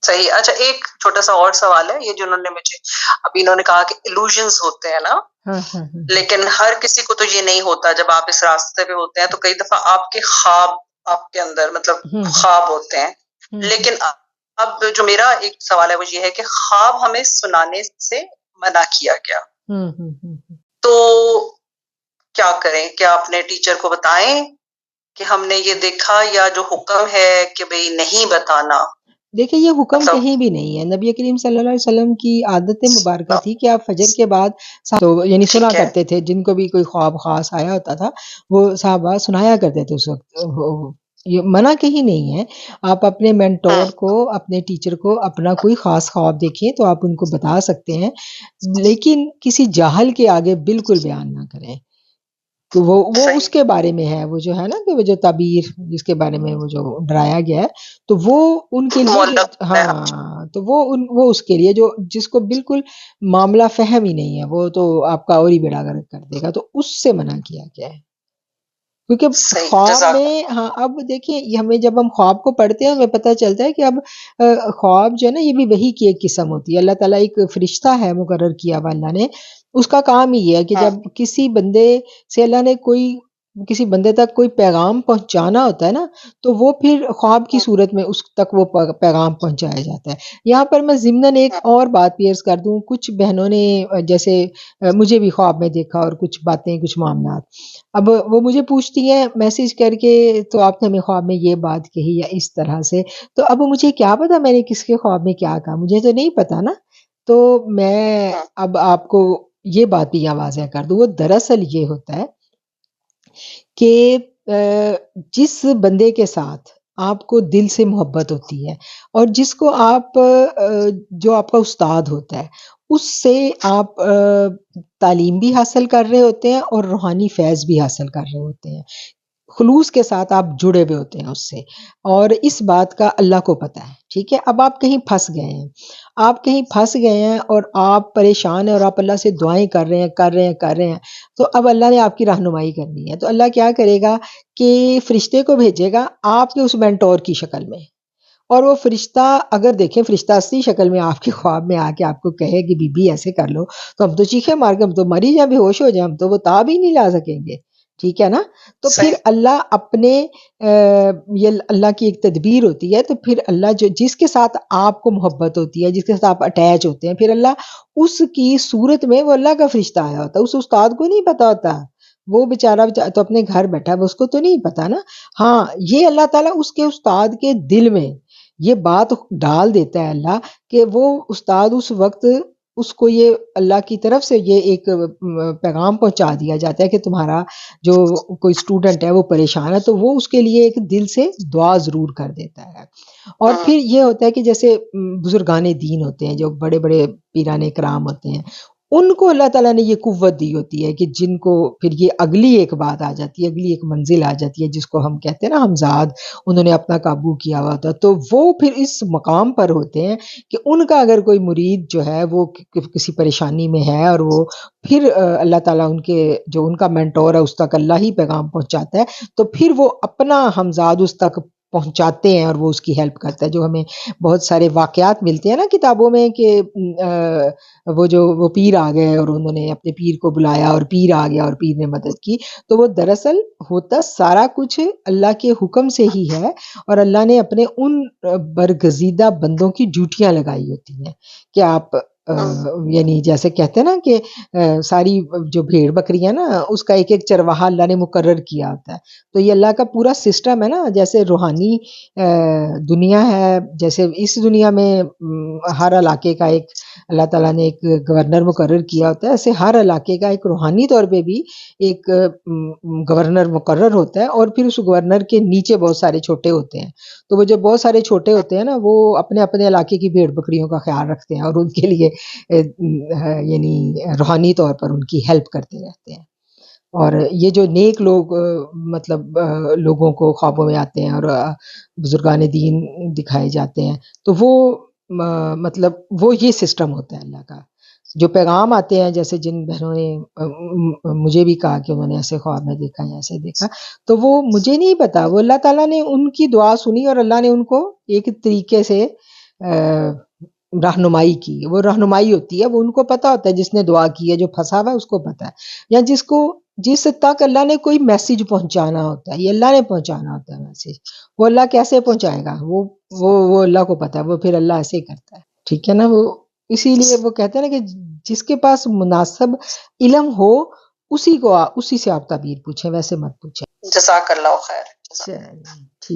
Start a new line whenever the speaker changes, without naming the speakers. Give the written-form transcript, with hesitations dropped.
صحیح. اچھا ایک چھوٹا سا اور سوال ہے، یہ جو انہوں نے مجھے ابھی انہوں نے کہا کہ illusions ہوتے ہیں نا، لیکن ہر کسی کو تو یہ نہیں ہوتا. جب آپ اس راستے پہ ہوتے ہیں تو کئی دفعہ آپ کے خواب آپ کے اندر مطلب خواب ہوتے ہیں. لیکن اب جو میرا ایک سوال ہے وہ یہ ہے کہ خواب ہمیں سنانے سے منع کیا گیا، تو کیا کریں؟ کیا اپنے ٹیچر کو بتائیں کہ ہم نے یہ دیکھا، یا جو حکم ہے کہ بھئی نہیں بتانا؟
دیکھیں یہ حکم کہیں بھی نہیں ہے. نبی کریم صلی اللہ علیہ وسلم کی عادت مبارکہ تھی کہ آپ فجر کے بعد یعنی سنا کرتے تھے، جن کو بھی کوئی خواب خاص آیا ہوتا تھا وہ صحابہ سنایا کرتے تھے اس وقت. یہ منع کہیں نہیں ہے. آپ اپنے مینٹور کو، اپنے ٹیچر کو اپنا کوئی خاص خواب دیکھیں تو آپ ان کو بتا سکتے ہیں، لیکن کسی جاہل کے آگے بالکل بیان نہ کریں. تو وہ اس کے بارے میں ہے، وہ جو ہے نا کہ وہ جو تعبیر جس کے بارے میں وہ جو ڈرایا گیا ہے، تو وہ ان کے لیے، ہاں تو وہ اس کے لیے جو جس کو بالکل معاملہ فہم ہی نہیں ہے، وہ تو آپ کا اور ہی بیڑا گرک کر دے گا، تو اس سے منع کیا گیا ہے. کیونکہ خواب میں، ہاں اب دیکھیں ہمیں جب ہم خواب کو پڑھتے ہیں ہمیں پتہ چلتا ہے کہ اب خواب جو ہے نا یہ بھی وحی کی ایک قسم ہوتی ہے. اللہ تعالیٰ ایک فرشتہ ہے مقرر کیا ہوا اللہ نے، اس کا کام ہی ہے کہ جب کسی بندے سے اللہ نے کسی بندے تک کوئی پیغام پہنچانا ہوتا ہے نا، تو وہ پھر خواب کی صورت میں اس تک وہ پیغام پہنچایا جاتا ہے. یہاں پر میں ضمناً ایک اور بات پیش کر دوں. کچھ بہنوں نے جیسے مجھے بھی خواب میں دیکھا اور کچھ باتیں، کچھ معاملات، اب وہ مجھے پوچھتی ہیں میسج کر کے، تو آپ نے ہمیں خواب میں یہ بات کہی یا اس طرح سے، تو اب مجھے کیا پتا میں نے کس کے خواب میں کیا کہا، مجھے تو نہیں پتا نا. تو میں اب آپ کو یہ بات بھی واضح کر دوں، وہ دراصل یہ ہوتا ہے کہ جس بندے کے ساتھ آپ کو دل سے محبت ہوتی ہے اور جس کو آپ جو آپ کا استاد ہوتا ہے، اس سے آپ تعلیم بھی حاصل کر رہے ہوتے ہیں اور روحانی فیض بھی حاصل کر رہے ہوتے ہیں، خلوص کے ساتھ آپ جڑے ہوئے ہوتے ہیں اس سے، اور اس بات کا اللہ کو پتہ ہے. ٹھیک ہے، اب آپ کہیں پھنس گئے ہیں اور آپ پریشان ہیں اور آپ اللہ سے دعائیں کر رہے ہیں، تو اب اللہ نے آپ کی رہنمائی کرنی ہے. تو اللہ کیا کرے گا کہ فرشتے کو بھیجے گا آپ کے اس مینٹور کی شکل میں، اور وہ فرشتہ اگر دیکھیں فرشتہ اصلی شکل میں آپ کے خواب میں آ کے آپ کو کہے کہ بی بی ایسے کر لو، تو ہم تو چیخے مار کے، ہم تو مری جائیں، بے ہوش ہو جائیں، ہم تو وہ تاب ہی نہیں لا سکیں گے. ٹھیک ہے نا. تو پھر اللہ اپنے یہ اللہ کی ایک تدبیر ہوتی ہے. تو پھر اللہ جس کے ساتھ آپ کو محبت ہوتی ہے، جس کے ساتھ آپ اٹیچ ہوتے ہیں، پھر اللہ اس کی صورت میں وہ اللہ کا فرشتہ آیا ہوتا ہے. اس استاد کو نہیں پتا ہوتا، وہ بیچارہ تو اپنے گھر بیٹھا ہے، اس کو تو نہیں پتا نا. ہاں یہ اللہ تعالیٰ اس کے استاد کے دل میں یہ بات ڈال دیتا ہے اللہ، کہ وہ استاد اس وقت اس کو یہ اللہ کی طرف سے یہ ایک پیغام پہنچا دیا جاتا ہے کہ تمہارا جو کوئی اسٹوڈنٹ ہے وہ پریشان ہے، تو وہ اس کے لیے ایک دل سے دعا ضرور کر دیتا ہے. اور پھر یہ ہوتا ہے کہ جیسے بزرگان دین ہوتے ہیں، جو بڑے بڑے پیران کرام ہوتے ہیں، ان کو اللہ تعالیٰ نے یہ قوت دی ہوتی ہے کہ جن کو پھر یہ اگلی ایک بات آ جاتی ہے، اگلی ایک منزل آ جاتی ہے جس کو ہم کہتے ہیں نا ہمزاد، انہوں نے اپنا قابو کیا ہوا تھا، تو وہ پھر اس مقام پر ہوتے ہیں کہ ان کا اگر کوئی مرید جو ہے وہ کسی پریشانی میں ہے، اور وہ پھر اللہ تعالیٰ ان کا مینٹور ہے اس تک اللہ ہی پیغام پہنچاتا ہے، تو پھر وہ اپنا ہمزاد اس تک پہنچاتے ہیں اور وہ اس کی ہیلپ کرتا ہے. جو ہمیں بہت سارے واقعات ملتے ہیں نا کتابوں میں کہ وہ پیر آ گئے اور انہوں نے اپنے پیر کو بلایا اور پیر آ گیا اور پیر نے مدد کی، تو وہ دراصل ہوتا سارا کچھ اللہ کے حکم سے ہی ہے، اور اللہ نے اپنے ان برگزیدہ بندوں کی ڈیوٹیاں لگائی ہوتی ہیں کہ آپ یعنی جیسے کہتے ہیں نا کہ ساری جو بھیڑ بکریاں نا اس کا ایک ایک چرواہا اللہ نے مقرر کیا ہوتا ہے. تو یہ اللہ کا پورا سسٹم ہے نا. جیسے روحانی دنیا ہے، جیسے اس دنیا میں ہر علاقے کا ایک اللہ تعالیٰ نے ایک گورنر مقرر کیا ہوتا ہے، ایسے ہر علاقے کا ایک روحانی طور پہ بھی ایک گورنر مقرر ہوتا ہے، اور پھر اس گورنر کے نیچے بہت سارے چھوٹے ہوتے ہیں. تو وہ جو بہت سارے چھوٹے ہوتے ہیں نا، وہ اپنے اپنے علاقے کی بھیڑ بکریوں کا خیال رکھتے ہیں اور ان کے لیے یعنی روحانی طور پر ان کی ہیلپ کرتے رہتے ہیں. اور یہ جو نیک لوگ مطلب لوگوں کو خوابوں میں آتے ہیں اور بزرگان دین دکھائے جاتے ہیں، تو وہ مطلب وہ یہ سسٹم ہوتا ہے اللہ کا. جو پیغام آتے ہیں، جیسے جن بہنوں نے مجھے بھی کہا کہ انہوں نے ایسے خواب میں دیکھا یا ایسے دیکھا، تو وہ مجھے نہیں پتا، وہ اللہ تعالیٰ نے ان کی دعا سنی اور اللہ نے ان کو ایک طریقے سے رہنمائی کی، وہ رہنمائی ہوتی ہے، وہ ان کو پتا ہوتا ہے، جس نے دعا کی ہے، جو پھنسا ہوا ہے اس کو پتا ہے، یا جس تک اللہ نے کوئی میسج پہنچانا ہوتا ہے، یہ اللہ نے پہنچانا ہوتا ہے میسج، وہ اللہ کیسے پہنچائے گا، وہ اللہ کو پتا ہے، وہ پھر اللہ ایسے ہی کرتا ہے، ٹھیک ہے نا. وہ اسی لیے وہ کہتے ہیں نا کہ جس کے پاس مناسب علم ہو اسی سے آپ تعبیر پوچھیں، ویسے مت پوچھیں.
جزاک اللہ خیر.
چلیے.